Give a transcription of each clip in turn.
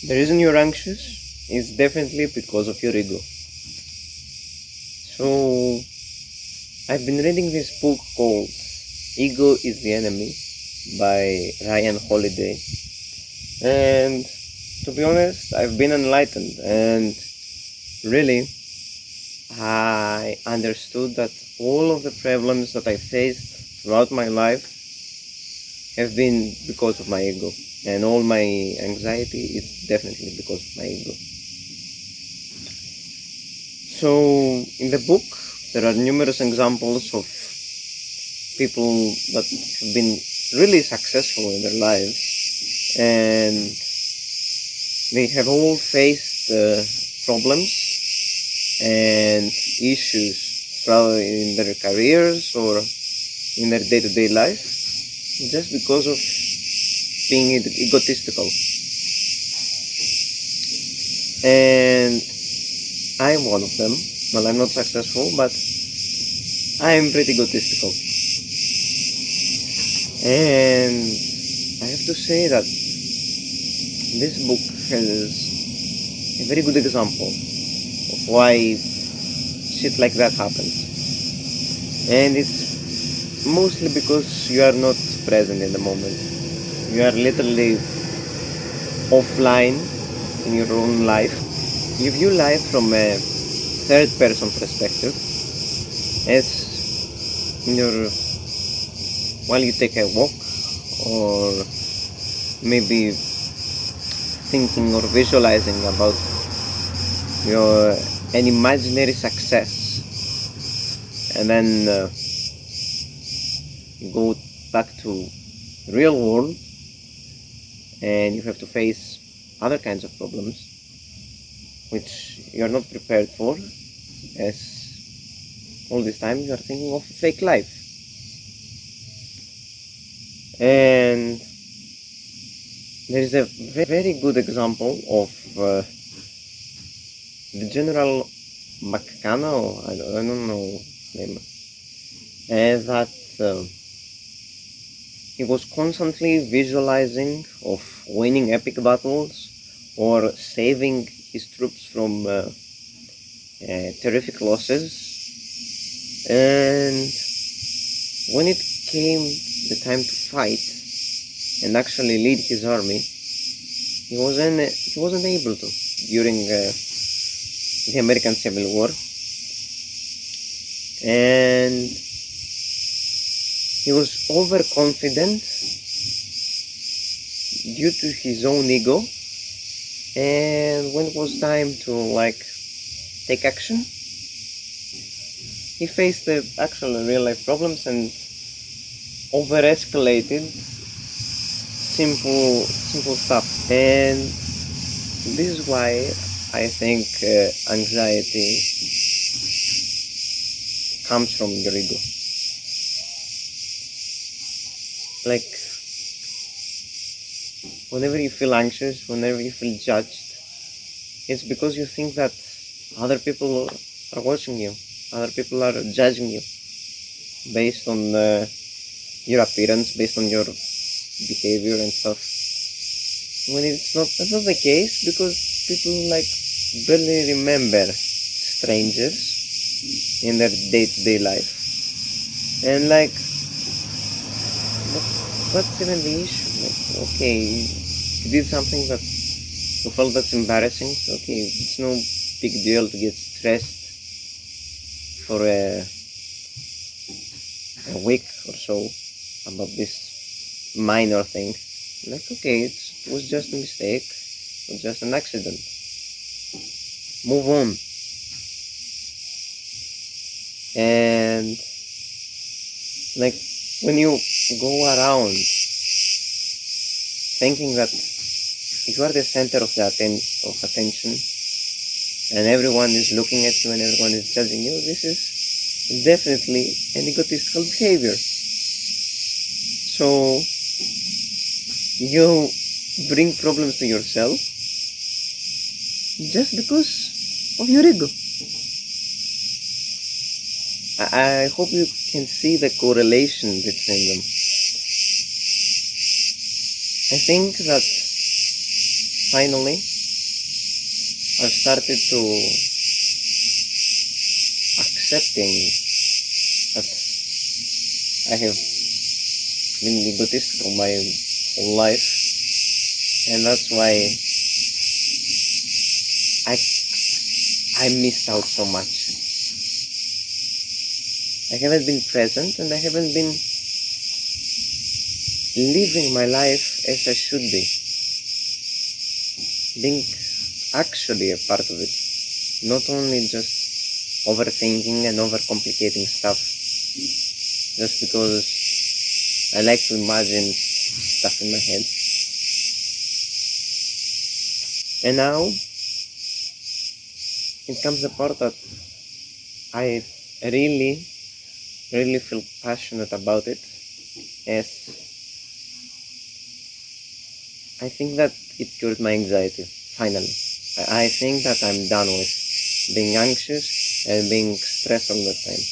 The reason you're anxious is definitely because of your ego. So, I've been reading this book called Ego is the Enemy by Ryan Holiday, and to be honest, I've been enlightened, and really I understood that all of the problems that I faced throughout my life have been because of my ego, and all my anxiety is definitely because of my ego. So in the book there are numerous examples of people that have been really successful in their lives, and they have all faced problems and issues in their careers or in their day-to-day life just because of being egotistical. And I'm one of them. Well, I'm not successful, but I'm pretty egotistical. And I have to say that this book has a very good example of why shit like that happens. And it's mostly because you are not present in the moment. You are literally offline in your own life. You view life from a third person perspective, as while you take a walk, or maybe thinking or visualizing about an imaginary success, and then you go back to real world and you have to face other kinds of problems which you are not prepared for, as all this time you are thinking of fake life. And there is a very good example of the General McCann, or I don't know his name, that he was constantly visualizing of winning epic battles or saving his troops from terrific losses, and when it came the time to fight and actually lead his army, he wasn't able to during the American Civil War, and he was overconfident due to his own ego. And when it was time to take action, he faced the actual real life problems and over-escalated simple stuff. And this is why I think anxiety comes from your ego. Whenever you feel anxious, whenever you feel judged, it's because you think that other people are watching you, other people are judging you based on your appearance, based on your behavior and stuff. When that's not the case, because people barely remember strangers in their day-to-day life. And what's even the issue? Okay, you did something that you felt that's embarrassing. Okay, it's no big deal to get stressed for a week or so about this minor thing. Okay, it was just a mistake, it was just an accident. Move on. And when you go around thinking that you are the center of attention, and everyone is looking at you and everyone is judging you, this is definitely an egotistical behavior. So you bring problems to yourself just because of your ego. I hope you can see the correlation between them. I think that finally I've started to accepting that I have been egotistic all my whole life, and that's why I missed out so much. I haven't been present, and I haven't been living my life as I should be, being actually a part of it, not only just overthinking and overcomplicating stuff just because I like to imagine stuff in my head. And now it comes the part that I really feel passionate about it, as I think that it cured my anxiety, finally. I think that I'm done with being anxious and being stressed all the time.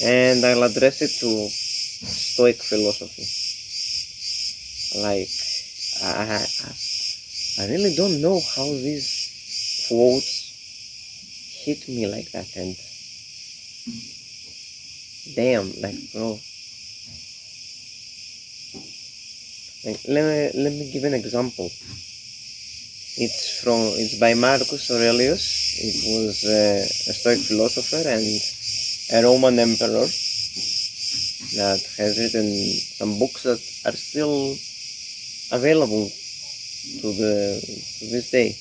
And I'll address it to Stoic philosophy. Like, I really don't know how these quotes hit me like that, and damn, like, bro. Like, let me give an example. It's by Marcus Aurelius. It was a Stoic philosopher and a Roman emperor that has written some books that are still available to this day.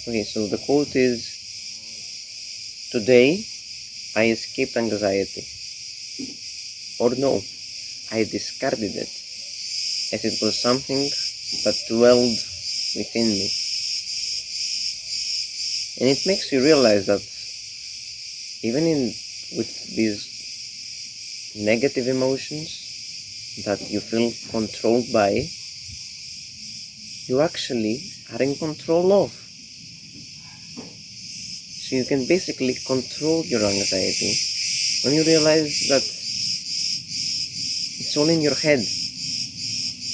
Okay, so the quote is, "Today I escaped anxiety, or no, I discarded it, as it was something that dwelled within me." And it makes you realize that even with these negative emotions that you feel controlled by, you actually are in control of. So you can basically control your anxiety when you realize that it's all in your head.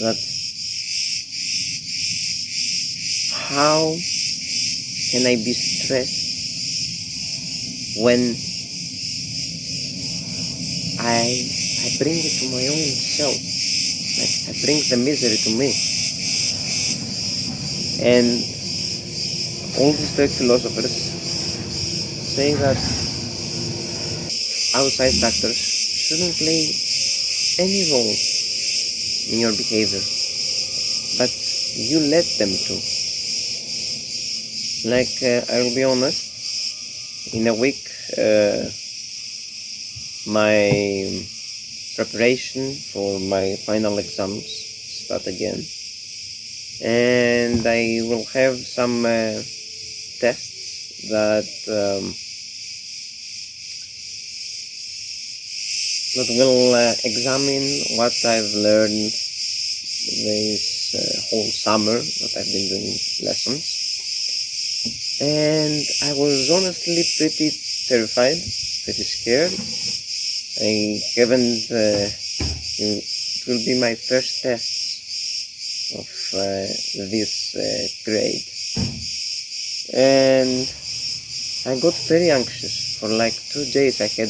That how can I be stressed when I bring it to my own self? Like, I bring the misery to me. And all these Stoic philosophers say that outside factors shouldn't play any role in your behavior, but you let them to. Like, I'll be honest, in a week my preparation for my final exams start again, and I will have some tests that will examine what I've learned this whole summer that I've been doing lessons. And I was honestly pretty terrified, pretty scared. I haven't, it will be my first test of this grade. And I got very anxious. For like 2 days I had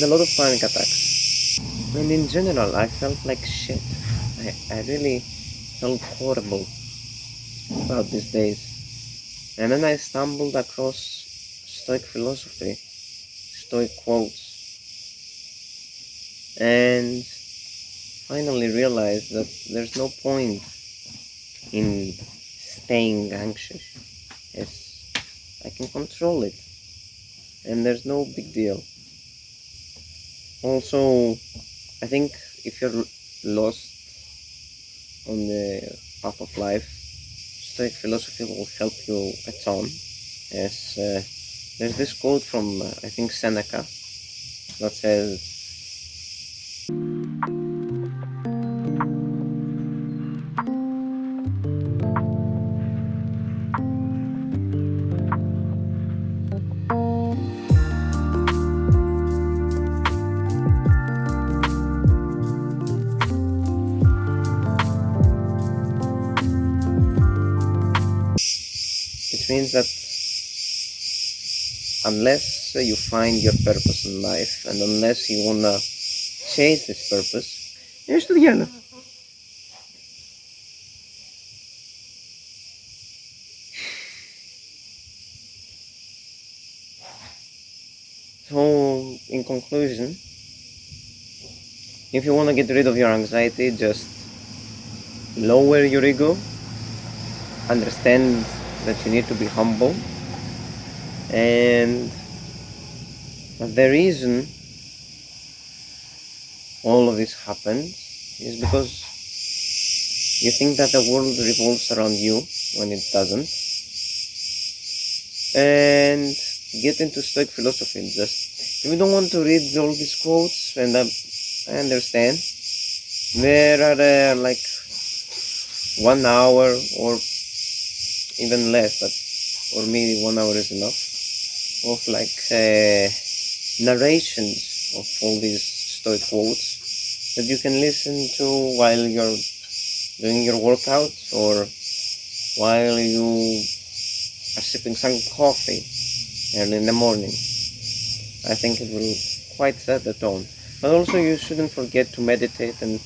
a lot of panic attacks. And in general I felt like shit. I really felt horrible about these days. And then I stumbled across Stoic philosophy, Stoic quotes, and finally realized that there's no point in staying anxious, as I can control it, and there's no big deal. Also, I think if you're lost on the path of life, Stoic philosophy will help you a ton, as there's this quote from I think Seneca that says, which means that unless you find your purpose in life and unless you wanna chase this purpose, you're still young. So, in conclusion, if you want to get rid of your anxiety, just lower your ego, understand that you need to be humble, and the reason all of this happens is because you think that the world revolves around you when it doesn't, and get into Stoic philosophy. Just if you don't want to read all these quotes, and I understand, there are like 1 hour or even less, but or maybe 1 hour is enough, of like narrations of all these Stoic quotes that you can listen to while you're doing your workouts or while you are sipping some coffee early in the morning. I think it will quite set the tone. But also you shouldn't forget to meditate and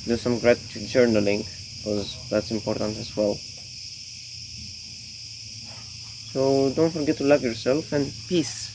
do some gratitude journaling, because that's important as well. So don't forget to love yourself, and peace.